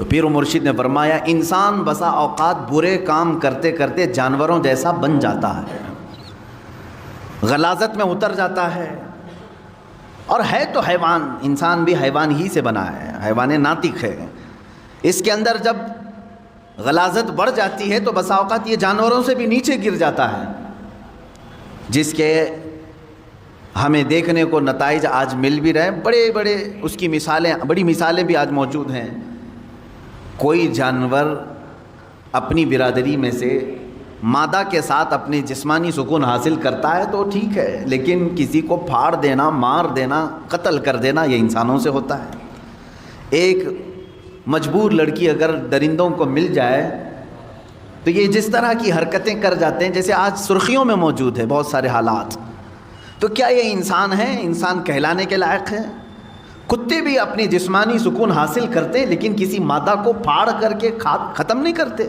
تو پیر و مرشد نے فرمایا انسان بسا اوقات برے کام کرتے کرتے جانوروں جیسا بن جاتا ہے، غلاظت میں اتر جاتا ہے، اور ہے تو حیوان، انسان بھی حیوان ہی سے بنا ہے، حیوان ناطق ہے، اس کے اندر جب غلاظت بڑھ جاتی ہے تو بسا اوقات یہ جانوروں سے بھی نیچے گر جاتا ہے، جس کے ہمیں دیکھنے کو نتائج آج مل بھی رہے ہیں، بڑے بڑے اس کی مثالیں، بڑی مثالیں بھی آج موجود ہیں۔ کوئی جانور اپنی برادری میں سے مادہ کے ساتھ اپنے جسمانی سکون حاصل کرتا ہے تو ٹھیک ہے، لیکن کسی کو پھاڑ دینا، مار دینا، قتل کر دینا یہ انسانوں سے ہوتا ہے۔ ایک مجبور لڑکی اگر درندوں کو مل جائے تو یہ جس طرح کی حرکتیں کر جاتے ہیں جیسے آج سرخیوں میں موجود ہے بہت سارے حالات، تو کیا یہ انسان ہیں؟ انسان کہلانے کے لائق ہیں؟ کتے بھی اپنی جسمانی سکون حاصل کرتے ہیں لیکن کسی مادہ کو پھاڑ کر کے ختم نہیں کرتے،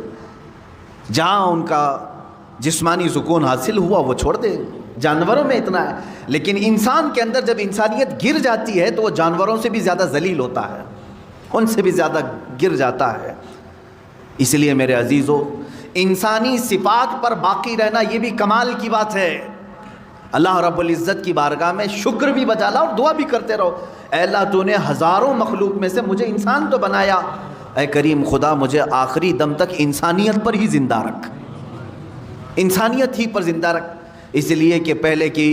جہاں ان کا جسمانی سکون حاصل ہوا وہ چھوڑ دے۔ جانوروں میں اتنا ہے، لیکن انسان کے اندر جب انسانیت گر جاتی ہے تو وہ جانوروں سے بھی زیادہ ذلیل ہوتا ہے، ان سے بھی زیادہ گر جاتا ہے۔ اس لیے میرے عزیزو، انسانی صفات پر باقی رہنا یہ بھی کمال کی بات ہے۔ اللہ رب العزت کی بارگاہ میں شکر بھی بجا لا اور دعا بھی کرتے رہو، اے اللہ تو نے ہزاروں مخلوق میں سے مجھے انسان تو بنایا، اے کریم خدا مجھے آخری دم تک انسانیت پر ہی زندہ رکھ، انسانیت ہی پر زندہ رکھ۔ اس لیے کہ پہلے کی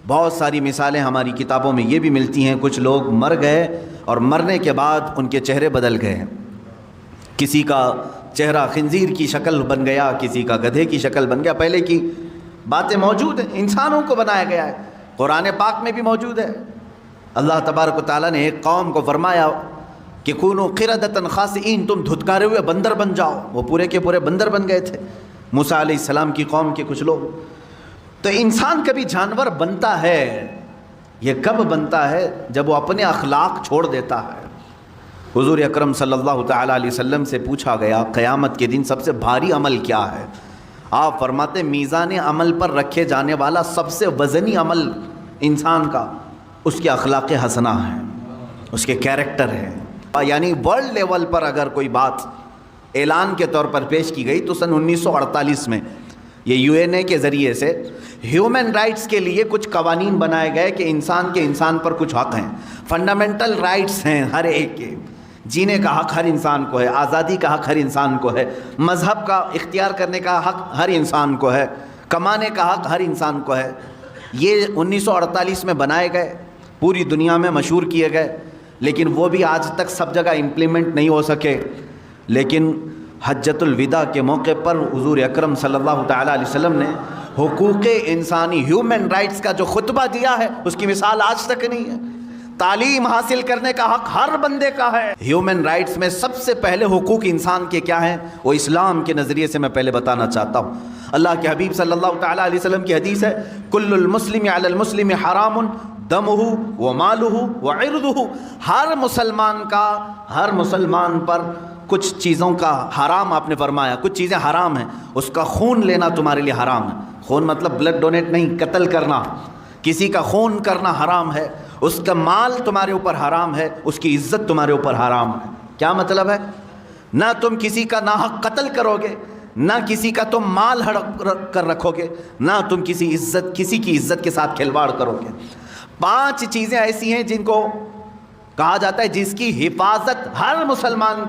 بہت ساری مثالیں ہماری کتابوں میں یہ بھی ملتی ہیں، کچھ لوگ مر گئے اور مرنے کے بعد ان کے چہرے بدل گئے، کسی کا چہرہ خنزیر کی شکل بن گیا، کسی کا گدھے کی شکل بن گیا، پہلے کی باتیں موجود ہیں، انسانوں کو بنایا گیا ہے، قرآن پاک میں بھی موجود ہے۔ اللہ تبارک و تعالیٰ نے ایک قوم کو فرمایا کہ کونوا قردۃ خاسئین، تم دھتکارے ہوئے بندر بن جاؤ، وہ پورے کے پورے بندر بن گئے تھے، موسیٰ علیہ السلام کی قوم کے کچھ لوگ۔ تو انسان کبھی جانور بنتا ہے، یہ کب بنتا ہے؟ جب وہ اپنے اخلاق چھوڑ دیتا ہے۔ حضور اکرم صلی اللہ تعالیٰ علیہ وسلم سے پوچھا گیا قیامت کے دن سب سے بھاری عمل کیا ہے؟ آپ فرماتے میزان عمل پر رکھے جانے والا سب سے وزنی عمل انسان کا اس کے اخلاق حسنہ ہیں، اس کے کیریکٹر ہیں۔ یعنی ورلڈ لیول پر اگر کوئی بات اعلان کے طور پر پیش کی گئی تو سن 1948 میں یہ UN کے ذریعے سے ہیومن رائٹس کے لیے کچھ قوانین بنائے گئے کہ انسان پر کچھ حق ہیں، فنڈامنٹل رائٹس ہیں ہر ایک کے، جینے کا حق ہر انسان کو ہے، آزادی کا حق ہر انسان کو ہے، مذہب کا اختیار کرنے کا حق ہر انسان کو ہے، کمانے کا حق ہر انسان کو ہے۔ یہ 1948 میں بنائے گئے، پوری دنیا میں مشہور کیے گئے، لیکن وہ بھی آج تک سب جگہ امپلیمنٹ نہیں ہو سکے۔ لیکن حجۃ الوداع کے موقع پر حضور اکرم صلی اللہ تعالیٰ علیہ وسلم نے حقوق انسانی، ہیومن رائٹس کا جو خطبہ دیا ہے اس کی مثال آج تک نہیں ہے۔ تعلیم حاصل کرنے کا حق ہر بندے کا ہے۔ ہیومن رائٹس میں سب سے پہلے حقوق انسان کے کیا ہیں وہ اسلام کے نظریے سے میں پہلے بتانا چاہتا ہوں۔ اللہ کے حبیب صلی اللہ تعالیٰ علیہ وسلم کی حدیث ہے، کل المسلم علی المسلم حرام دمہ ومالہ وعرضہ، ہر مسلمان پر کچھ چیزوں کا حرام، آپ نے فرمایا کچھ چیزیں حرام ہیں، اس کا خون لینا تمہارے لیے حرام ہے، خون مطلب بلڈ ڈونیٹ نہیں، قتل کرنا، کسی کا خون کرنا حرام ہے، اس کا مال تمہارے اوپر حرام ہے، اس کی عزت تمہارے اوپر حرام ہے۔ کیا مطلب ہے؟ نہ تم کسی کا ناحق قتل کرو گے، نہ کسی کا تم مال ہڑپ کر رکھو گے، نہ تم کسی کی عزت کے ساتھ کھلواڑ کرو گے۔ 5 چیزیں ایسی ہیں جن کو کہا جاتا ہے جس کی حفاظت ہر مسلمان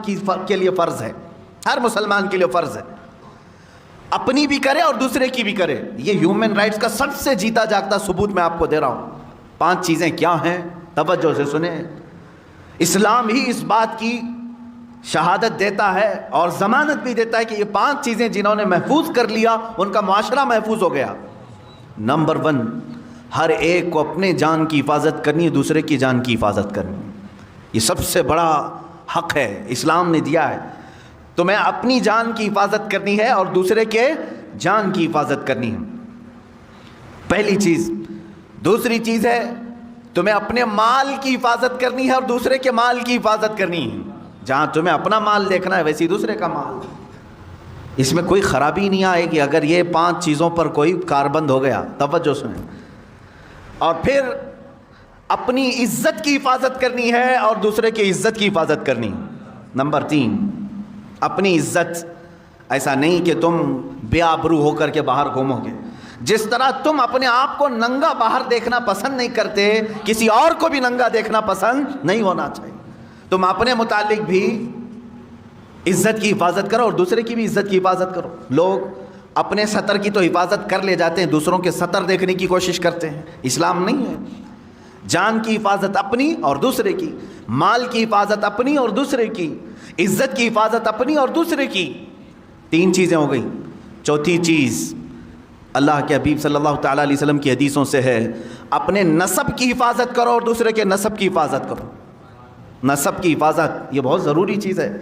کے لیے فرض ہے، ہر مسلمان کے لیے فرض ہے، اپنی بھی کرے اور دوسرے کی بھی کرے۔ یہ ہیومن رائٹس کا سب سے جیتا جاگتا ثبوت میں آپ کو دے رہا ہوں۔ 5 چیزیں کیا ہیں؟ توجہ سے سنیں۔ اسلام ہی اس بات کی شہادت دیتا ہے اور ضمانت بھی دیتا ہے کہ یہ 5 چیزیں جنہوں نے محفوظ کر لیا ان کا معاشرہ محفوظ ہو گیا۔ نمبر 1، ہر ایک کو اپنے جان کی حفاظت کرنی ہے، دوسرے کی جان کی حفاظت کرنی ہے۔ یہ سب سے بڑا حق ہے اسلام نے دیا ہے، تمہیں اپنی جان کی حفاظت کرنی ہے اور دوسرے کے جان کی حفاظت کرنی ہے، پہلی چیز۔ دوسری چیز ہے تمہیں اپنے مال کی حفاظت کرنی ہے اور دوسرے کے مال کی حفاظت کرنی ہے۔ جہاں تمہیں اپنا مال دیکھنا ہے ویسی دوسرے کا مال، اس میں کوئی خرابی نہیں آئے گی اگر یہ 5 چیزوں پر کوئی کاربند ہو گیا۔ توجہ سنیں۔ اور پھر اپنی عزت کی حفاظت کرنی ہے اور دوسرے کی عزت کی حفاظت کرنی ہے۔ نمبر 3، اپنی عزت. ایسا نہیں کہ تم بے آبرو ہو کر کے باہر گھومو گے. جس طرح تم اپنے آپ کو ننگا باہر دیکھنا پسند نہیں کرتے، کسی اور کو بھی ننگا دیکھنا پسند نہیں ہونا چاہیے. تم اپنے متعلق بھی عزت کی حفاظت کرو اور دوسرے کی بھی عزت کی حفاظت کرو. لوگ اپنے سطر کی تو حفاظت کر لے جاتے ہیں، دوسروں کے سطر دیکھنے کی کوشش کرتے ہیں. اسلام نہیں ہے. جان کی حفاظت اپنی اور دوسرے کی، مال کی حفاظت اپنی اور دوسرے کی، عزت کی حفاظت اپنی اور دوسرے کی. 3 چیزیں ہو گئی. چوتھی چیز اللہ کے حبیب صلی اللہ تعالیٰ علیہ وسلم کی حدیثوں سے ہے، اپنے نسب کی حفاظت کرو اور دوسرے کے نسب کی حفاظت کرو. نسب کی حفاظت یہ بہت ضروری چیز ہے.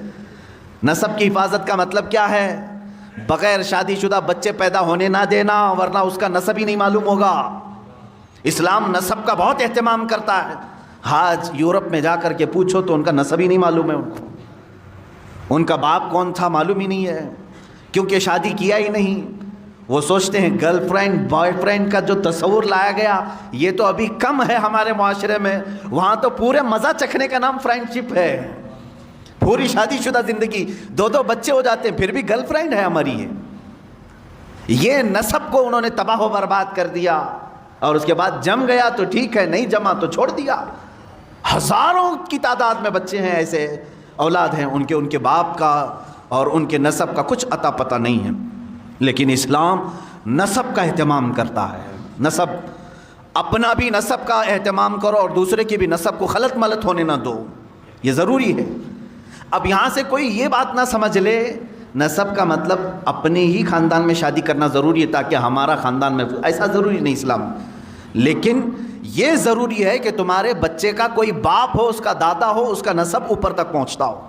نسب کی حفاظت کا مطلب کیا ہے؟ بغیر شادی شدہ بچے پیدا ہونے نہ دینا، ورنہ اس کا نسب ہی نہیں معلوم ہوگا. اسلام نسب کا بہت اہتمام کرتا ہے. آج یورپ میں جا کر کے پوچھو تو ان کا نسب ہی نہیں معلوم ہے. ان کا باپ کون تھا معلوم ہی نہیں ہے، کیونکہ شادی کیا ہی نہیں. وہ سوچتے ہیں گرل فرینڈ بوائے فرینڈ کا جو تصور لایا گیا یہ تو ابھی کم ہے ہمارے معاشرے میں. وہاں تو پورے مزہ چکھنے کا نام فرینڈ شپ ہے. پوری شادی شدہ زندگی، 2 بچے ہو جاتے ہیں پھر بھی گرل فرینڈ ہے ہماری. یہ نسب کو انہوں نے تباہ و برباد کر دیا. اور اس کے بعد جم گیا تو ٹھیک ہے، نہیں جما تو چھوڑ دیا. ہزاروں کی تعداد میں بچے ہیں، ایسے اولاد ہیں ان کے باپ کا اور ان کے نسب کا کچھ عطا پتہ نہیں ہے. لیکن اسلام نسب کا اہتمام کرتا ہے. نسب، اپنا بھی نسب کا اہتمام کرو اور دوسرے کی بھی نسب کو خلط ملط ہونے نہ دو. یہ ضروری ہے. اب یہاں سے کوئی یہ بات نہ سمجھ لے نسب کا مطلب اپنے ہی خاندان میں شادی کرنا ضروری ہے تاکہ ہمارا خاندان میں، ایسا ضروری نہیں اسلام. لیکن یہ ضروری ہے کہ تمہارے بچے کا کوئی باپ ہو، اس کا دادا ہو، اس کا نسب اوپر تک پہنچتا ہو.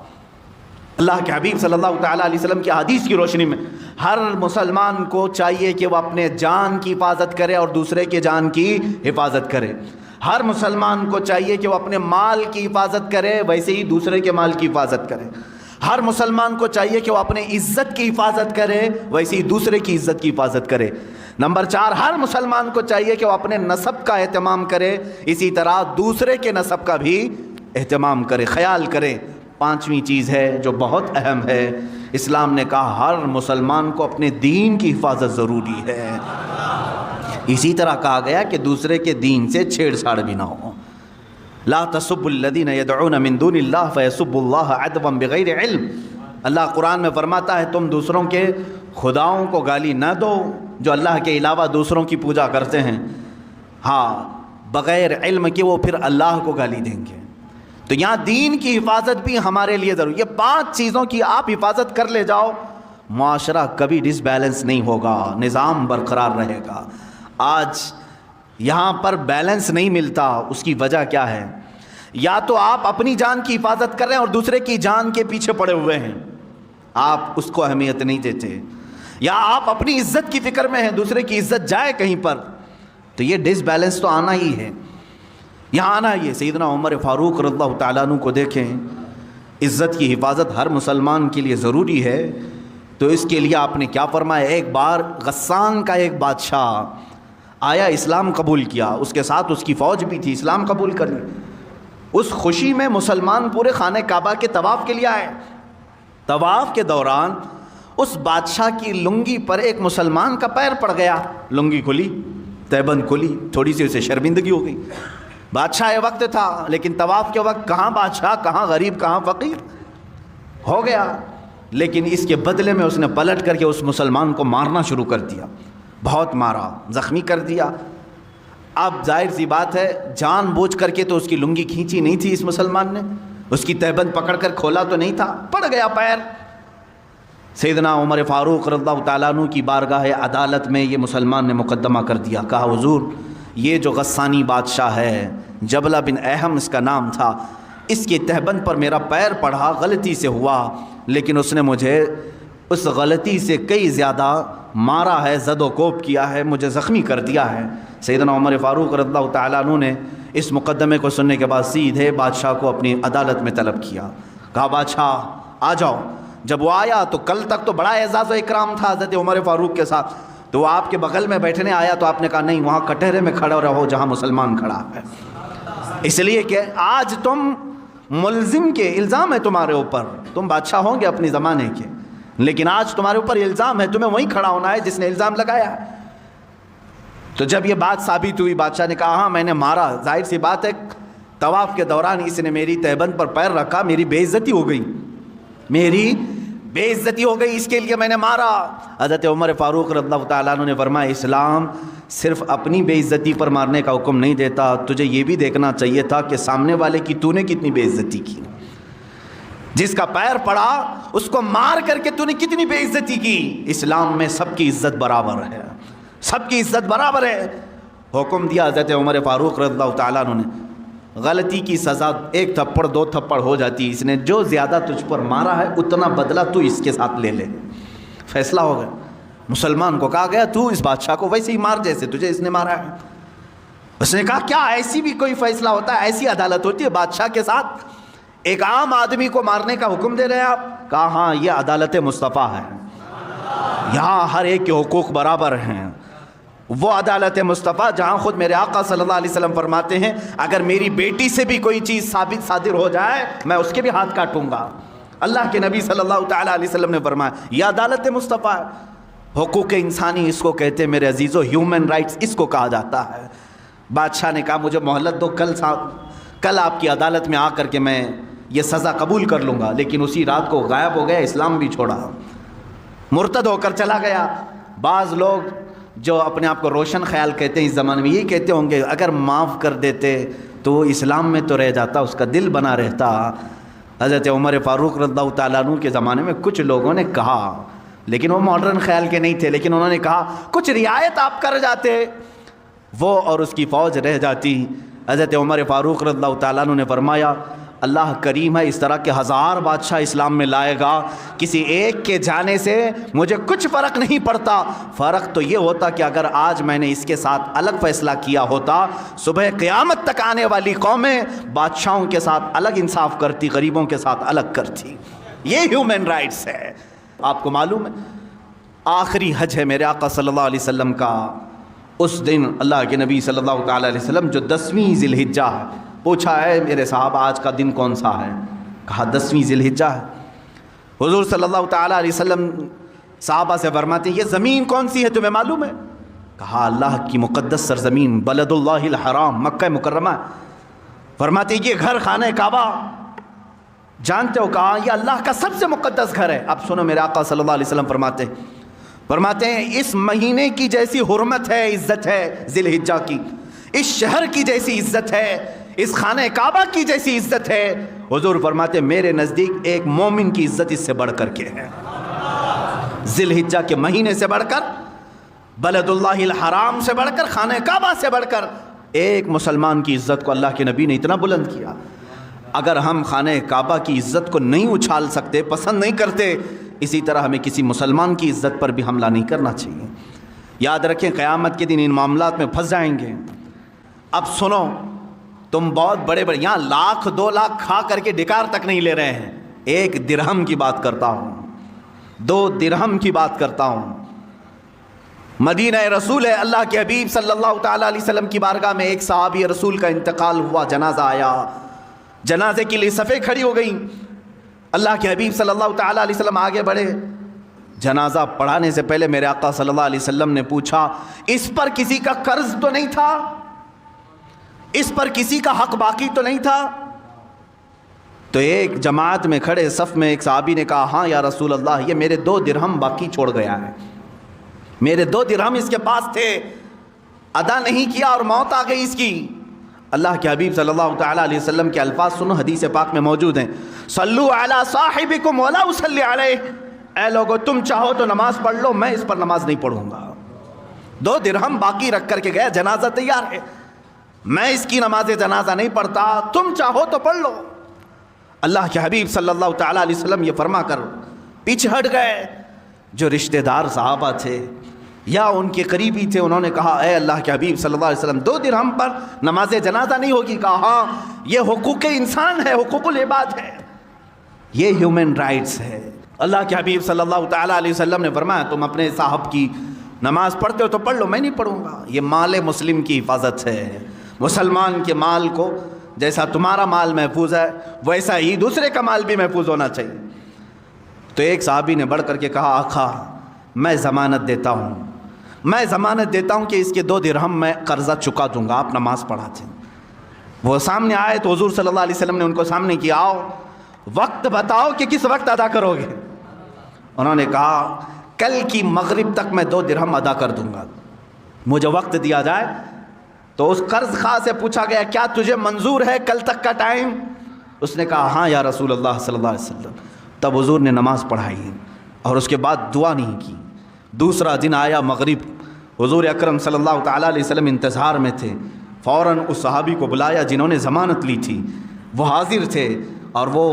اللہ کے حبیب صلی اللہ تعالیٰ علیہ وسلم کی حدیث کی روشنی میں ہر مسلمان کو چاہیے کہ وہ اپنے جان کی حفاظت کرے اور دوسرے کے جان کی حفاظت کرے. ہر مسلمان کو چاہیے کہ وہ اپنے مال کی حفاظت کرے، ویسے ہی دوسرے کے مال کی حفاظت کرے. ہر مسلمان کو چاہیے کہ وہ اپنے عزت کی حفاظت کرے، ویسے ہی دوسرے کی عزت کی حفاظت کرے. نمبر 4، ہر مسلمان کو چاہیے کہ وہ اپنے نسب کا اہتمام کرے، اسی طرح دوسرے کے نسب کا بھی اہتمام کرے، خیال کرے. 5ویں چیز ہے جو بہت اہم ہے، اسلام نے کہا ہر مسلمان کو اپنے دین کی حفاظت ضروری ہے. اسی طرح کہا گیا کہ دوسرے کے دین سے چھیڑ چھاڑ بھی نہ ہو. لا تسبوا الذین یدعون من دون اللہ فیسبوا اللہ عدوا بغیر علم. اللہ قرآن میں فرماتا ہے تم دوسروں کے خداؤں کو گالی نہ دو جو اللہ کے علاوہ دوسروں کی پوجا کرتے ہیں، ہاں بغیر علم کہ وہ پھر اللہ کو گالی دیں گے. تو یہاں دین کی حفاظت بھی ہمارے لیے ضروری. یہ 5 چیزوں کی آپ حفاظت کر لے جاؤ، معاشرہ کبھی ڈس بیلنس نہیں ہوگا، نظام برقرار رہے گا. آج یہاں پر بیلنس نہیں ملتا، اس کی وجہ کیا ہے؟ یا تو آپ اپنی جان کی حفاظت کر رہے ہیں اور دوسرے کی جان کے پیچھے پڑے ہوئے ہیں، آپ اس کو اہمیت نہیں دیتے، یا آپ اپنی عزت کی فکر میں ہیں، دوسرے کی عزت جائے کہیں پر، تو یہ ڈس بیلنس تو آنا ہی ہے. یہاں آنا ہی ہے. سیدنا عمر فاروق رضی اللہ تعالیٰ عنہ کو دیکھیں، عزت کی حفاظت ہر مسلمان کے لیے ضروری ہے. تو اس کے لیے آپ نے کیا فرمایا؟ ایک بار غسان کا ایک بادشاہ آیا، اسلام قبول کیا، اس کے ساتھ اس کی فوج بھی تھی، اسلام قبول کر لی. اس خوشی میں مسلمان پورے خانہ کعبہ کے طواف کے لیے آئے. طواف کے دوران اس بادشاہ کی لنگی پر ایک مسلمان کا پیر پڑ گیا، لنگی کھلی، تہبند کھلی، تھوڑی سی اسے شرمندگی ہو گئی. بادشاہ وقت تھا، لیکن طواف کے وقت کہاں بادشاہ، کہاں غریب، کہاں فقیر ہو گیا. لیکن اس کے بدلے میں اس نے پلٹ کر کے اس مسلمان کو مارنا شروع کر دیا، بہت مارا، زخمی کر دیا. اب ظاہر سی بات ہے جان بوجھ کر کے تو اس کی لنگی کھینچی نہیں تھی اس مسلمان نے، اس کی تہبند پکڑ کر کھولا تو نہیں تھا، پڑ گیا پیر. سیدنا عمر فاروق رضی اللہ تعالیٰ عنہ کی بارگاہ عدالت میں یہ مسلمان نے مقدمہ کر دیا. کہا حضور یہ جو غسانی بادشاہ ہے، جبلہ بن احم اس کا نام تھا، اس کی تہبند پر میرا پیر پڑھا، غلطی سے ہوا، لیکن اس نے مجھے اس غلطی سے کئی زیادہ مارا ہے، زد و کوب کیا ہے، مجھے زخمی کر دیا ہے. سیدنا عمر فاروق رضی اللہ تعالیٰ عنہ نے اس مقدمے کو سننے کے بعد سیدھے بادشاہ کو اپنی عدالت میں طلب کیا. کہا بادشاہ آ جاؤ. جب وہ آیا تو کل تک تو بڑا اعزاز و اکرام تھا حضرت عمر فاروق کے ساتھ، تو وہ آپ کے بغل میں بیٹھنے آیا تو آپ نے کہا نہیں، وہاں کٹہرے میں کھڑا رہو جہاں مسلمان کھڑا ہے، اس لیے کہ آج تم ملزم کے الزام ہے تمہارے اوپر، تم بادشاہ ہوں گے اپنی زمانے کے، لیکن آج تمہارے اوپر الزام ہے، تمہیں وہیں کھڑا ہونا ہے جس نے الزام لگایا ہے۔ تو جب یہ بات ثابت ہوئی، بادشاہ نے کہا ہاں میں نے مارا، ظاہر سی بات ہے طواف کے دوران اس نے میری تہبند پر پیر رکھا، میری بے عزتی ہو گئی، میری بے عزتی ہو گئی، اس کے لیے میں نے مارا۔ حضرت عمر فاروق رضی اللہ تعالیٰ عنہ نے فرمایا اسلام صرف اپنی بے عزتی پر مارنے کا حکم نہیں دیتا، تجھے یہ بھی دیکھنا چاہیے تھا کہ سامنے والے کی تو نے کتنی بے عزتی کی، جس کا پیر پڑا اس کو مار کر کے تو نے کتنی بے عزتی کی۔ اسلام میں سب کی عزت برابر ہے، سب کی عزت برابر ہے۔ حکم دیا حضرت عمر فاروق رضی اللہ تعالیٰ عنہ نے، غلطی کی سزا 1 تھپڑ 2 تھپڑ ہو جاتی، اس نے جو زیادہ تجھ پر مارا ہے اتنا بدلہ تو اس کے ساتھ لے لے۔ فیصلہ ہو گیا، مسلمان کو کہا گیا تو اس بادشاہ کو ویسے ہی مار جیسے تجھے اس نے مارا ہے۔ اس نے کہا کیا ایسی بھی کوئی فیصلہ ہوتا ہے، ایسی عدالت ہوتی ہے بادشاہ کے ساتھ ایک عام آدمی کو مارنے کا حکم دے رہے ہیں آپ؟ کہا ہاں یہ عدالت مصطفیٰ ہے، یہاں ہر ایک کے حقوق برابر ہیں۔ وہ عدالت مصطفیٰ جہاں خود میرے آقا صلی اللہ علیہ وسلم فرماتے ہیں اگر میری بیٹی سے بھی کوئی چیز ثابت صادر ہو جائے میں اس کے بھی ہاتھ کاٹوں گا۔ اللہ کے نبی صلی اللہ تعالیٰ علیہ وسلم نے فرمایا یہ عدالت مصطفیٰ ہے۔ حقوق انسانی اس کو کہتے ہیں میرے عزیزو، ہیومن رائٹس اس کو کہا جاتا ہے۔ بادشاہ نے کہا مجھے مہلت دو، کل آپ کی عدالت میں آ کر کے میں یہ سزا قبول کر لوں گا، لیکن اسی رات کو غائب ہو گیا، اسلام بھی چھوڑا، مرتد ہو کر چلا گیا۔ بعض لوگ جو اپنے آپ کو روشن خیال کہتے ہیں اس زمانے میں یہ کہتے ہوں گے اگر معاف کر دیتے تو وہ اسلام میں تو رہ جاتا، اس کا دل بنا رہتا۔ حضرت عمر فاروق رضی اللہ تعالیٰ عنہ کے زمانے میں کچھ لوگوں نے کہا، لیکن وہ ماڈرن خیال کے نہیں تھے، لیکن انہوں نے کہا کچھ رعایت آپ کر جاتے وہ اور اس کی فوج رہ جاتی۔ حضرت عمر فاروق رضی اللہ تعالیٰ عنہ نے فرمایا اللہ کریم ہے، اس طرح کے 1000 بادشاہ اسلام میں لائے گا، کسی ایک کے جانے سے مجھے کچھ فرق نہیں پڑتا۔ فرق تو یہ ہوتا کہ اگر آج میں نے اس کے ساتھ الگ فیصلہ کیا ہوتا، صبح قیامت تک آنے والی قومیں بادشاہوں کے ساتھ الگ انصاف کرتی، غریبوں کے ساتھ الگ کرتی۔ یہ ہیومن رائٹس ہے۔ آپ کو معلوم ہے آخری حج ہے میرے آقا صلی اللہ علیہ وسلم کا، اس دن اللہ کے نبی صلی اللہ تعالیٰ علیہ وسلم جو 10ویں ذی الحجہ ہے، پوچھا ہے میرے صاحب آج کا دن کون سا ہے؟ کہا 10ویں ذی الحجہ ہے۔ حضور صلی اللہ تعالیٰ علیہ وسلم صحابہ سے فرماتے ہیں یہ زمین کون سی ہے تمہیں معلوم ہے؟ کہا اللہ کی مقدس سرزمین بلد اللہ الحرام مکہ مکرمہ۔ فرماتے ہیں یہ گھر خانہ کعبہ جانتے ہو؟ کہا یہ اللہ کا سب سے مقدس گھر ہے۔ اب سنو میرے آقا صلی اللہ علیہ وسلم فرماتے ہیں اس مہینے کی جیسی حرمت ہے، عزت ہے ذی الحجہ کی، اس شہر کی جیسی عزت ہے، اس خانہ کعبہ کی جیسی عزت ہے۔ حضور فرماتے میرے نزدیک ایک مومن کی عزت اس سے بڑھ کر کے ہے، ذی الحجہ کے مہینے سے بڑھ کر، بلد اللہ الحرام سے بڑھ کر، خانہ کعبہ سے بڑھ کر ایک مسلمان کی عزت کو اللہ کے نبی نے اتنا بلند کیا۔ اگر ہم خانہ کعبہ کی عزت کو نہیں اچھال سکتے، پسند نہیں کرتے، اسی طرح ہمیں کسی مسلمان کی عزت پر بھی حملہ نہیں کرنا چاہیے۔ یاد رکھیں قیامت کے دن ان معاملات میں پھنس جائیں گے۔ اب سنو تم بہت بڑے یہاں 1,00,000 2 لاکھ کھا کر کے ڈکار تک نہیں لے رہے ہیں، 1 درہم کی بات کرتا ہوں، 2 درہم کی بات کرتا ہوں۔ مدینہ رسول ہے، اللہ کے حبیب صلی اللہ تعالیٰ علیہ وسلم کی بارگاہ میں ایک صحابی رسول کا انتقال ہوا، جنازہ آیا، جنازے کے لیے صفیں کھڑی ہو گئیں۔ اللہ کے حبیب صلی اللہ تعالیٰ علیہ وسلم آگے بڑھے، جنازہ پڑھانے سے پہلے میرے آقا صلی اللہ علیہ وسلم نے پوچھا اس پر کسی کا قرض تو نہیں تھا، اس پر کسی کا حق باقی تو نہیں تھا؟ تو ایک جماعت میں کھڑے صف میں ایک صحابی نے کہا ہاں یا رسول اللہ یہ میرے 2 درہم باقی چھوڑ گیا ہے، میرے 2 درہم اس کے پاس تھے، ادا نہیں کیا اور موت آ گئی اس کی۔ اللہ کے حبیب صلی اللہ تعالیٰ علیہ وسلم کے الفاظ سنو، حدیث پاک میں موجود ہیں، صلو علی صاحبکم ولا اصلی علیہ، اے لوگو تم چاہو تو نماز پڑھ لو، میں اس پر نماز نہیں پڑھوں گا۔ 2 درہم باقی رکھ کر کے گیا، جنازہ تیار ہے، میں اس کی نماز جنازہ نہیں پڑھتا، تم چاہو تو پڑھ لو۔ اللہ کے حبیب صلی اللہ تعالیٰ علیہ وسلم یہ فرما کر پیچھے ہٹ گئے۔ جو رشتہ دار صحابہ تھے یا ان کے قریبی تھے انہوں نے کہا اے اللہ کے حبیب صلی اللہ علیہ وسلم 2 درہم پر نماز جنازہ نہیں ہوگی؟ کہا ہاں یہ حقوق انسان ہے، حقوق العباد ہے، یہ ہیومن رائٹس ہے۔ اللہ کے حبیب صلی اللہ تعالیٰ علیہ وسلم نے فرمایا تم اپنے صاحب کی نماز پڑھتے ہو تو پڑھ لو، میں نہیں پڑھوں گا۔ یہ مال مسلم کی حفاظت ہے، مسلمان کے مال کو جیسا تمہارا مال محفوظ ہے ویسا ہی دوسرے کا مال بھی محفوظ ہونا چاہیے۔ تو ایک صحابی نے بڑھ کر کے کہا آقا میں ضمانت دیتا ہوں کہ اس کے 2 درہم میں قرضہ چکا دوں گا، آپ نماز پڑھاتے ہیں۔ وہ سامنے آئے تو حضور صلی اللہ علیہ وسلم نے ان کو سامنے کیا، آؤ وقت بتاؤ کہ کس وقت ادا کرو گے۔ انہوں نے کہا کل کی مغرب تک میں 2 درہم ادا کر دوں گا، مجھے وقت دیا جائے۔ تو اس قرض خواہ سے پوچھا گیا کیا تجھے منظور ہے کل تک کا ٹائم؟ اس نے کہا ہاں یا رسول اللہ صلی اللہ علیہ وسلم۔ تب حضور نے نماز پڑھائی اور اس کے بعد دعا نہیں کی۔ دوسرا دن آیا مغرب، حضور اکرم صلی اللہ تعالیٰ علیہ وسلم انتظار میں تھے، فوراً اس صحابی کو بلایا جنہوں نے ضمانت لی تھی، وہ حاضر تھے اور وہ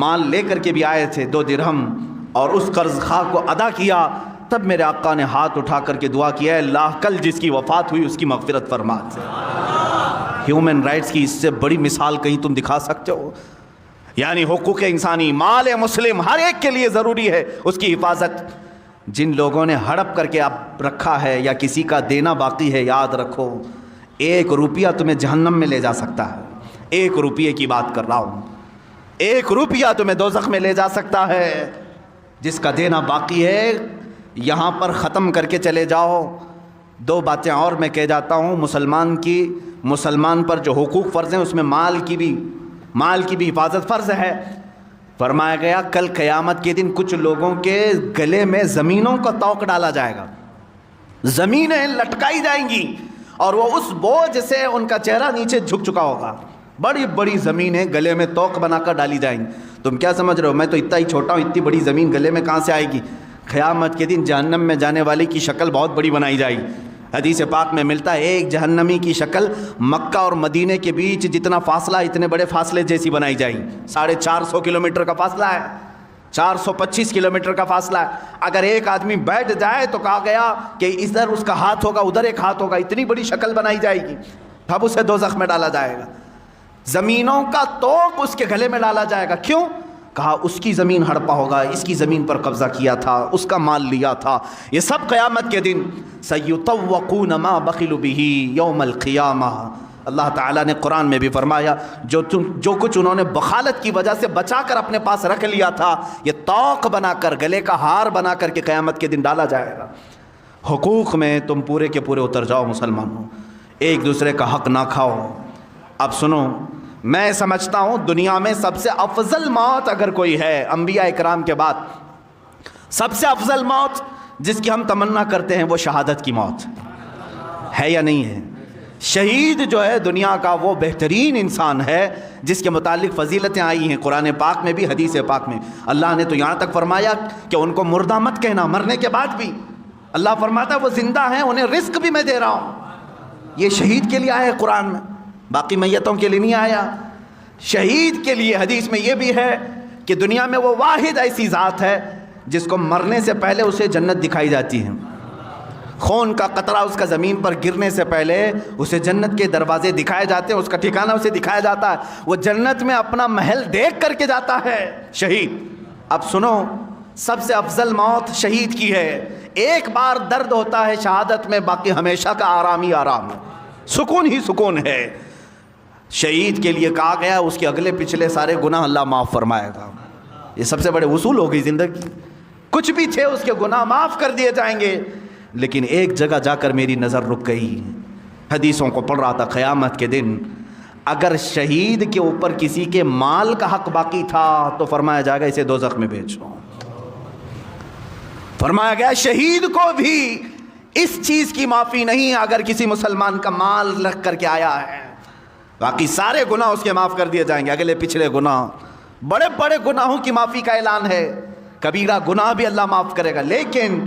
مال لے کر کے بھی آئے تھے 2 درہم، اور اس قرض خواہ کو ادا کیا۔ تب میرے آقا نے ہاتھ اٹھا کر کے دعا کیا، اے اللہ کل جس کی وفات ہوئی اس کی مغفرت فرما۔ ہیومن رائٹس کی اس سے بڑی مثال کہیں تم دکھا سکتے ہو؟ یعنی حقوق انسانی، مال مسلم ہر ایک کے لیے ضروری ہے اس کی حفاظت۔ جن لوگوں نے ہڑپ کر کے اب رکھا ہے یا کسی کا دینا باقی ہے، یاد رکھو 1 روپیہ تمہیں جہنم میں لے جا سکتا ہے۔ 1 روپیے کی بات کر رہا ہوں، 1 روپیہ تمہیں دوزخ میں لے جا سکتا ہے۔ جس کا دینا باقی ہے یہاں پر ختم کر کے چلے جاؤ۔ 2 باتیں اور میں کہہ جاتا ہوں، مسلمان پر جو حقوق فرض ہیں اس میں مال کی بھی حفاظت فرض ہے۔ فرمایا گیا کل قیامت کے دن کچھ لوگوں کے گلے میں زمینوں کا توق ڈالا جائے گا، زمینیں لٹکائی جائیں گی اور وہ اس بوجھ سے ان کا چہرہ نیچے جھک چکا ہوگا۔ بڑی بڑی زمینیں گلے میں توق بنا کر ڈالی جائیں گی۔ تم کیا سمجھ رہے ہو میں تو اتنا ہی چھوٹا ہوں، اتنی بڑی زمین گلے میں کہاں سے آئے گی؟ قیامت کے دن جہنم میں جانے والے کی شکل بہت بڑی بنائی جائے گی۔ حدیث پاک میں ملتا ہے ایک جہنمی کی شکل مکہ اور مدینے کے بیچ جتنا فاصلہ اتنے بڑے فاصلے جیسی بنائی جائے گی۔ 450 کلومیٹر کا فاصلہ ہے، 425 کلومیٹر کا فاصلہ ہے۔ اگر ایک آدمی بیٹھ جائے تو کہا گیا کہ ادھر اس کا ہاتھ ہوگا ادھر ایک ہاتھ ہوگا، اتنی بڑی شکل بنائی جائے گی۔ اب اسے دوزخ میں ڈالا جائے گا، زمینوں کا توق اس کے گلے میں ڈالا جائے گا۔ کیوں؟ کہا اس کی زمین ہڑپا ہوگا، اس کی زمین پر قبضہ کیا تھا، اس کا مال لیا تھا۔ یہ سب قیامت کے دن سَيُطَوَّقُونَ مَا بَخِلُوا بِهِ يَوْمَ الْقِيَامَةِ۔ اللہ تعالیٰ نے قرآن میں بھی فرمایا جو کچھ انہوں نے بخالت کی وجہ سے بچا کر اپنے پاس رکھ لیا تھا یہ توق بنا کر گلے کا ہار بنا کر کے قیامت کے دن ڈالا جائے گا۔ حقوق میں تم پورے کے پورے اتر جاؤ مسلمانوں، ایک دوسرے کا حق نہ کھاؤ۔ اب سنو، میں سمجھتا ہوں دنیا میں سب سے افضل موت اگر کوئی ہے انبیاء اکرام کے بعد، سب سے افضل موت جس کی ہم تمنا کرتے ہیں وہ شہادت کی موت ہے یا نہیں ہے؟ شہید جو ہے دنیا کا وہ بہترین انسان ہے جس کے متعلق فضیلتیں آئی ہیں قرآن پاک میں بھی حدیث پاک میں۔ اللہ نے تو یہاں تک فرمایا کہ ان کو مردہ مت کہنا، مرنے کے بعد بھی اللہ فرماتا ہے وہ زندہ ہیں، انہیں رزق بھی میں دے رہا ہوں۔ یہ شہید کے لیے آیا ہے قرآن میں، باقی میتوں کے لیے نہیں آیا۔ شہید کے لیے حدیث میں یہ بھی ہے کہ دنیا میں وہ واحد ایسی ذات ہے جس کو مرنے سے پہلے اسے جنت دکھائی جاتی ہے، خون کا قطرہ اس کا زمین پر گرنے سے پہلے اسے جنت کے دروازے دکھائے جاتے ہیں، اس کا ٹھکانہ اسے دکھایا جاتا ہے، وہ جنت میں اپنا محل دیکھ کر کے جاتا ہے شہید۔ اب سنو، سب سے افضل موت شہید کی ہے۔ ایک بار درد ہوتا ہے شہادت میں، باقی ہمیشہ کا آرام ہی آرام ہے، سکون ہی سکون ہے۔ شہید کے لیے کہا گیا اس کے اگلے پچھلے سارے گناہ اللہ معاف فرمائے گا۔ یہ سب سے بڑے اصول ہو گئی زندگی، کچھ بھی تھے اس کے گناہ معاف کر دیے جائیں گے۔ لیکن ایک جگہ جا کر میری نظر رک گئی، حدیثوں کو پڑھ رہا تھا، قیامت کے دن اگر شہید کے اوپر کسی کے مال کا حق باقی تھا تو فرمایا جائے گا اسے دوزخ میں بھیجو۔ فرمایا گیا شہید کو بھی اس چیز کی معافی نہیں اگر کسی مسلمان کا مال رکھ کر کے آیا ہے، باقی سارے گناہ اس کے معاف کر دیے جائیں گے، اگلے پچھلے گناہ، بڑے بڑے گناہوں کی معافی کا اعلان ہے، کبیرہ گناہ بھی اللہ معاف کرے گا۔ لیکن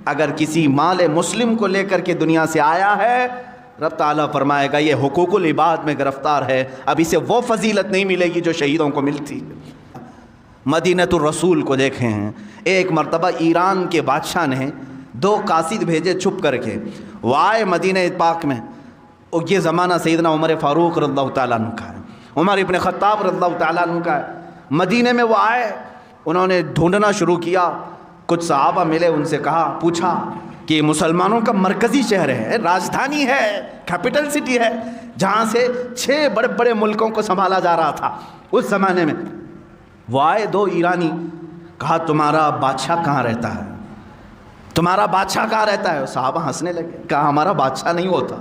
اگر کسی مال مسلم کو لے کر کے دنیا سے آیا ہے، رب تعالیٰ فرمائے گا یہ حقوق العباد میں گرفتار ہے، اب اسے وہ فضیلت نہیں ملے گی جو شہیدوں کو ملتی۔ مدینۃ الرسول کو دیکھیں ہیں، ایک مرتبہ ایران کے بادشاہ نے 2 قاصد بھیجے چھپ کر کے، وہ آئے مدینہ پاک میں، اور یہ زمانہ سیدنا عمر فاروق رضی اللہ تعالیٰ عنہ کا ہے، عمر ابن خطاب رضی اللہ تعالیٰ عنہ کا ہے۔ مدینہ میں وہ آئے، انہوں نے ڈھونڈنا شروع کیا، کچھ صحابہ ملے، ان سے کہا، پوچھا کہ مسلمانوں کا مرکزی شہر ہے، راجدھانی ہے، کیپٹل سٹی ہے، جہاں سے 6 بڑے بڑے ملکوں کو سنبھالا جا رہا تھا اس زمانے میں۔ وہ آئے 2 ایرانی، کہا تمہارا بادشاہ کہاں رہتا ہے؟ تمہارا بادشاہ کہاں رہتا ہے؟ صحابہ ہنسنے لگے، کہا ہمارا بادشاہ نہیں ہوتا،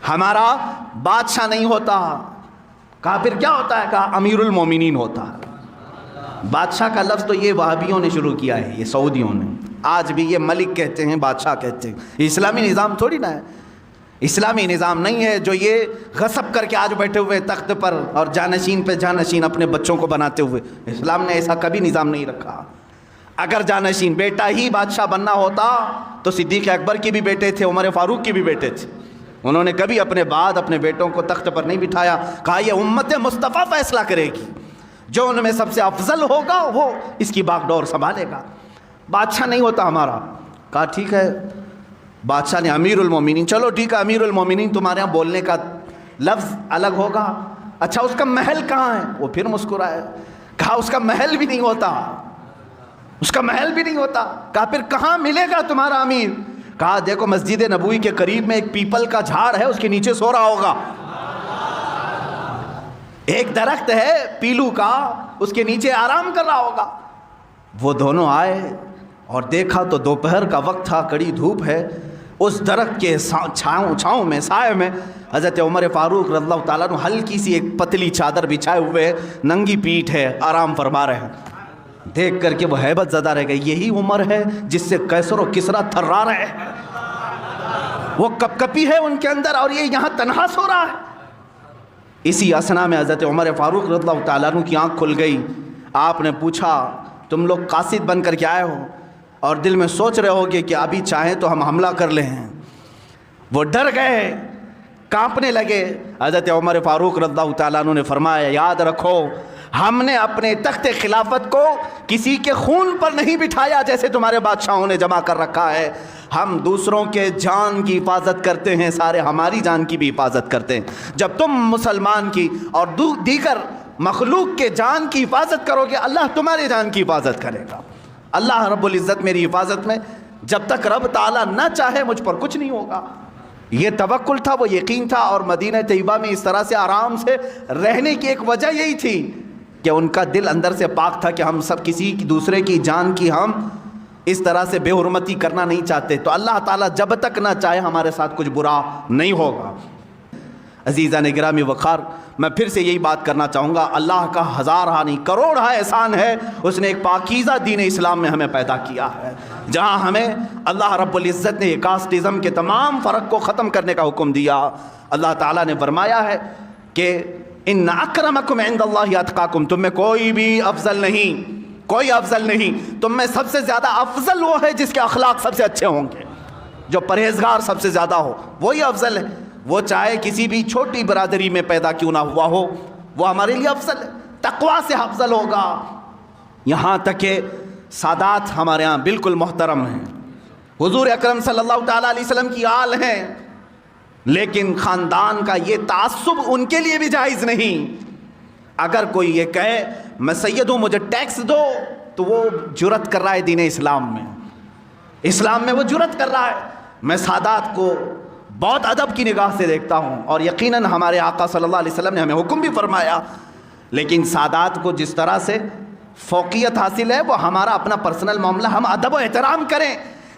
ہمارا بادشاہ نہیں ہوتا۔ کہا پھر کیا ہوتا ہے؟ کہا امیر المومنین ہوتا ہے۔ بادشاہ کا لفظ تو یہ وہابیوں نے شروع کیا ہے، یہ سعودیوں نے، آج بھی یہ ملک کہتے ہیں، بادشاہ کہتے ہیں۔ اسلامی نظام تھوڑی نہ ہے، اسلامی نظام نہیں ہے جو یہ غصب کر کے آج بیٹھے ہوئے تخت پر اور جانشین پہ جانشین اپنے بچوں کو بناتے ہوئے۔ اسلام نے ایسا کبھی نظام نہیں رکھا۔ اگر جانشین بیٹا ہی بادشاہ بننا ہوتا تو صدیق اکبر کے بھی بیٹے تھے، عمر فاروق کے بھی بیٹے تھے، انہوں نے کبھی اپنے بعد اپنے بیٹوں کو تخت پر نہیں بٹھایا۔ کہا یہ امت مصطفیٰ فیصلہ کرے گی، جو ان میں سب سے افضل ہوگا وہ اس کی باغ ڈور سنبھالے گا، بادشاہ نہیں ہوتا ہمارا۔ کہا ٹھیک ہے، بادشاہ نے امیر المومنین، چلو ٹھیک ہے امیر المومنین تمہارے یہاں بولنے کا لفظ الگ ہوگا، اچھا اس کا محل کہاں ہے؟ وہ پھر مسکرائے، کہا اس کا محل بھی نہیں ہوتا، اس کا محل بھی نہیں ہوتا۔ کہا پھر کہاں ملے گا تمہارا امیر؟ کہا دیکھو مسجد نبوی کے قریب میں ایک پیپل کا جھاڑ ہے، اس کے نیچے سو رہا ہوگا، ایک درخت ہے پیلو کا، اس کے نیچے آرام کر رہا ہوگا۔ وہ دونوں آئے اور دیکھا تو دوپہر کا وقت تھا، کڑی دھوپ ہے، اس درخت کے چھاؤں میں، سائے میں حضرت عمر فاروق رضی اللہ تعالیٰ عنہ ہلکی سی ایک پتلی چادر بچھائے ہوئے، ننگی پیٹھ ہے، آرام فرما رہے ہیں۔ دیکھ کر کے وہ ہیبت زدہ رہ گئے، یہی عمر ہے جس سے قیصر و کسریٰ تھرا رہے ہیں، وہ کپ کپی ہے ان کے اندر اور یہ یہاں تنہا سو رہا ہے۔ اسی اسنا میں حضرت عمر فاروق رضی اللہ تعالیٰ عنہ کی آنکھ کھل گئی۔ آپ نے پوچھا تم لوگ قاصد بن کر کے آئے ہو اور دل میں سوچ رہے ہوگے کہ ابھی چاہیں تو ہم حملہ کر لیں۔ وہ ڈر گئے، کانپنے لگے۔ حضرت عمر فاروق رضی اللہ تعالیٰ عنہ نے فرمایا یاد رکھو ہم نے اپنے تخت خلافت کو کسی کے خون پر نہیں بٹھایا جیسے تمہارے بادشاہوں نے جمع کر رکھا ہے، ہم دوسروں کے جان کی حفاظت کرتے ہیں، سارے ہماری جان کی بھی حفاظت کرتے ہیں۔ جب تم مسلمان کی اور دیگر مخلوق کے جان کی حفاظت کرو گے اللہ تمہارے جان کی حفاظت کرے گا۔ اللہ رب العزت میری حفاظت میں، جب تک رب تعالیٰ نہ چاہے مجھ پر کچھ نہیں ہوگا۔ یہ توکل تھا، وہ یقین تھا، اور مدینہ طیبہ میں اس طرح سے آرام سے رہنے کی ایک وجہ یہی تھی کہ ان کا دل اندر سے پاک تھا کہ ہم سب کسی دوسرے کی جان کی ہم اس طرح سے بے حرمتی کرنا نہیں چاہتے، تو اللہ تعالیٰ جب تک نہ چاہے ہمارے ساتھ کچھ برا نہیں ہوگا۔ عزیزان گرامی وقار، میں پھر سے یہی بات کرنا چاہوں گا، اللہ کا ہزارہ نہیں کروڑہ احسان ہے، اس نے ایک پاکیزہ دین اسلام میں ہمیں پیدا کیا ہے، جہاں ہمیں اللہ رب العزت نے کاسٹزم کے تمام فرق کو ختم کرنے کا حکم دیا۔ اللہ تعالیٰ نے فرمایا ہے کہ ان اکرمکم عند اللہ اتقاکم، تم میں کوئی بھی افضل نہیں، کوئی افضل نہیں، تم میں سب سے زیادہ افضل وہ ہے جس کے اخلاق سب سے اچھے ہوں گے، جو پرہیزگار سب سے زیادہ ہو وہی افضل ہے، وہ چاہے کسی بھی چھوٹی برادری میں پیدا کیوں نہ ہوا ہو وہ ہمارے لیے افضل ہے، تقویٰ سے افضل ہوگا۔ یہاں تک کہ سادات ہمارے ہاں بالکل محترم ہیں، حضور اکرم صلی اللہ تعالیٰ علیہ وسلم کی آل ہیں، لیکن خاندان کا یہ تعصب ان کے لیے بھی جائز نہیں۔ اگر کوئی یہ کہے میں سید ہوں مجھے ٹیکس دو، تو وہ جرت کر رہا ہے دین اسلام میں، اسلام میں وہ جرت کر رہا ہے۔ میں سادات کو بہت ادب کی نگاہ سے دیکھتا ہوں، اور یقیناً ہمارے آقا صلی اللہ علیہ وسلم نے ہمیں حکم بھی فرمایا، لیکن سادات کو جس طرح سے فوقیت حاصل ہے وہ ہمارا اپنا پرسنل معاملہ، ہم ادب و احترام کریں،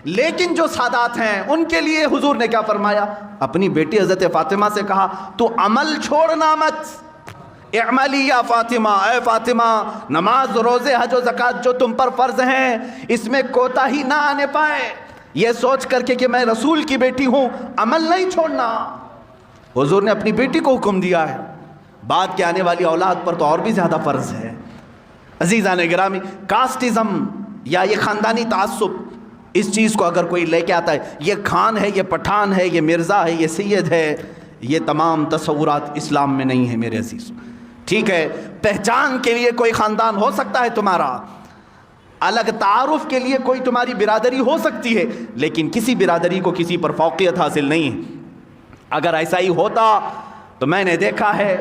لیکن جو سادات ہیں ان کے لیے حضور نے کیا فرمایا؟ اپنی بیٹی حضرت فاطمہ سے کہا تو عمل چھوڑنا مت، اعملی یا فاطمہ، اے فاطمہ نماز روزے حج و زکوٰۃ جو تم پر فرض ہیں اس میں کوتاہی نہ آنے پائے، یہ سوچ کر کے کہ میں رسول کی بیٹی ہوں عمل نہیں چھوڑنا۔ حضور نے اپنی بیٹی کو حکم دیا ہے، بعد کے آنے والی اولاد پر تو اور بھی زیادہ فرض ہے۔ عزیزان گرامی، کاسٹزم یا یہ خاندانی تعصب، اس چیز کو اگر کوئی لے کے آتا ہے یہ خان ہے، یہ پٹھان ہے، یہ مرزا ہے، یہ سید ہے، یہ تمام تصورات اسلام میں نہیں ہیں میرے عزیز۔ ٹھیک ہے پہچان کے لیے کوئی خاندان ہو سکتا ہے تمہارا، الگ تعارف کے لیے کوئی تمہاری برادری ہو سکتی ہے، لیکن کسی برادری کو کسی پر فوقیت حاصل نہیں ہے۔ اگر ایسا ہی ہوتا تو میں نے دیکھا ہے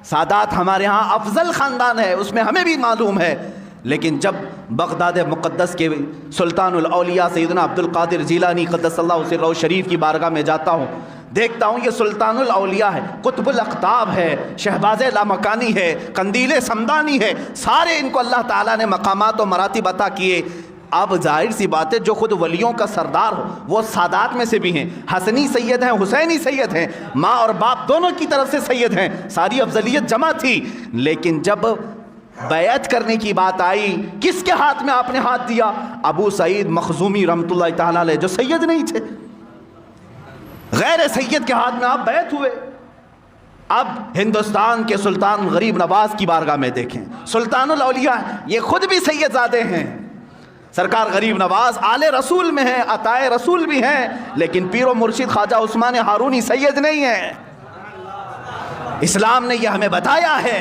سادات ہمارے ہاں افضل خاندان ہے، اس میں ہمیں بھی معلوم ہے، لیکن جب بغداد مقدس کے سلطان الاولیاء سیدنا عبد القادر جیلانی قدس اللہ سرہ شریف کی بارگاہ میں جاتا ہوں، دیکھتا ہوں یہ سلطان الاولیاء ہے، قطب الاقطاب ہے، شہباز لامکانی ہے، قندیل سمدانی ہے، سارے ان کو اللہ تعالیٰ نے مقامات و مراتب عطا کیے۔ اب ظاہر سی بات ہے جو خود ولیوں کا سردار ہو وہ سادات میں سے بھی ہیں، حسنی سید ہیں، حسینی سید ہیں، ماں اور باپ دونوں کی طرف سے سید ہیں، ساری افضلیت جمع تھی، لیکن جب بیعت کرنے کی بات آئی کس کے ہاتھ میں آپ نے ہاتھ دیا؟ ابو سعید مخزومی رحمۃ اللہ تعالیٰ علیہ، جو سید نہیں تھے، غیر سید کے ہاتھ میں آپ بیعت ہوئے۔ اب ہندوستان کے سلطان غریب نواز کی بارگاہ میں دیکھیں، سلطان الاولیاء یہ خود بھی سید زادے ہیں، سرکار غریب نواز آل رسول میں ہیں، عطائے رسول بھی ہیں، لیکن پیر و مرشد خواجہ عثمان ہارونی سید نہیں ہیں۔ اسلام نے یہ ہمیں بتایا ہے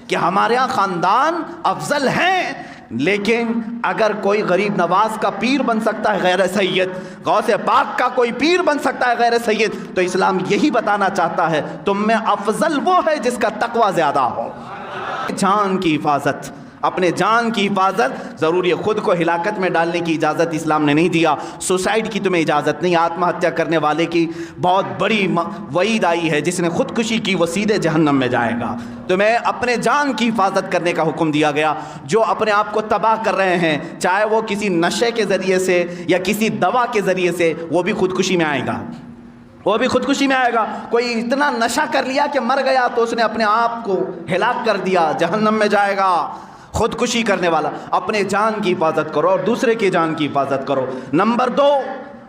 کہ ہمارے ہاں خاندان افضل ہیں، لیکن اگر کوئی غریب نواز کا پیر بن سکتا ہے غیر سید، غوث پاک کا کوئی پیر بن سکتا ہے غیر سید، تو اسلام یہی بتانا چاہتا ہے تم میں افضل وہ ہے جس کا تقوی زیادہ ہو۔ جان کی حفاظت، اپنے جان کی حفاظت، ضروری ہے خود کو ہلاکت میں ڈالنے کی اجازت اسلام نے نہیں دیا، سوسائڈ کی تمہیں اجازت نہیں، آتم ہتیا کرنے والے کی بہت بڑی وعید آئی ہے، جس نے خودکشی کی وہ سیدھے جہنم میں جائے گا۔ تمہیں اپنے جان کی حفاظت کرنے کا حکم دیا گیا۔ جو اپنے آپ کو تباہ کر رہے ہیں، چاہے وہ کسی نشے کے ذریعے سے یا کسی دوا کے ذریعے سے، وہ بھی خودکشی میں آئے گا، وہ بھی خودکشی میں آئے گا۔ کوئی اتنا نشہ کر لیا کہ مر گیا تو اس نے اپنے آپ کو ہلاک کر دیا، جہنم میں جائے گا۔ خودکشی کرنے والا، اپنے جان کی حفاظت کرو اور دوسرے کی جان کی حفاظت کرو۔ نمبر 2،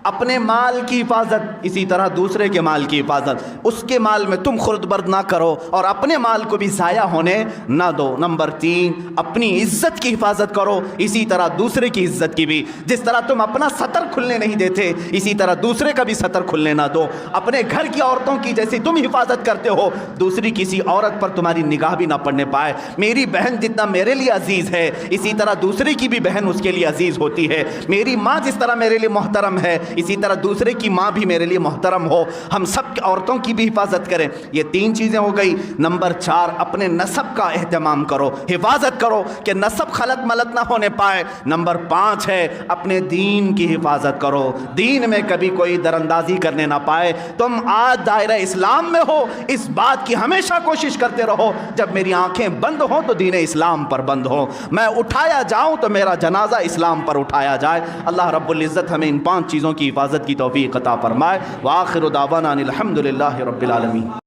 اپنے مال کی حفاظت، اسی طرح دوسرے کے مال کی حفاظت، اس کے مال میں تم خورد برد نہ کرو اور اپنے مال کو بھی ضائع ہونے نہ دو۔ نمبر 3، اپنی عزت کی حفاظت کرو، اسی طرح دوسرے کی عزت کی بھی، جس طرح تم اپنا سطر کھلنے نہیں دیتے اسی طرح دوسرے کا بھی سطر کھلنے نہ دو۔ اپنے گھر کی عورتوں کی جیسی تم حفاظت کرتے ہو، دوسری کسی عورت پر تمہاری نگاہ بھی نہ پڑنے پائے۔ میری بہن جتنا میرے لیے عزیز ہے، اسی طرح دوسرے کی بھی بہن اس کے لیے عزیز ہوتی ہے۔ میری ماں جس طرح میرے لیے محترم ہے، اسی طرح دوسرے کی ماں بھی میرے لیے محترم ہو۔ ہم سب کی عورتوں کی بھی حفاظت کریں۔ یہ 3 چیزیں ہو گئی۔ نمبر 4، اپنے نسب کا اہتمام کرو، حفاظت کرو کہ نسب خلط ملط نہ ہونے پائے۔ نمبر 5 ہے اپنے دین کی حفاظت کرو، دین میں کبھی کوئی دراندازی کرنے نہ پائے۔ تم آج دائرہ اسلام میں ہو، اس بات کی ہمیشہ کوشش کرتے رہو جب میری آنکھیں بند ہوں تو دین اسلام پر بند ہو، میں اٹھایا جاؤں تو میرا جنازہ اسلام پر اٹھایا جائے۔ اللہ رب العزت ہمیں ان 5 چیزوں کی حفاظت کی توفیق عطا فرمائے۔ وآخر دعوانا ان الحمد للہ رب العالمین۔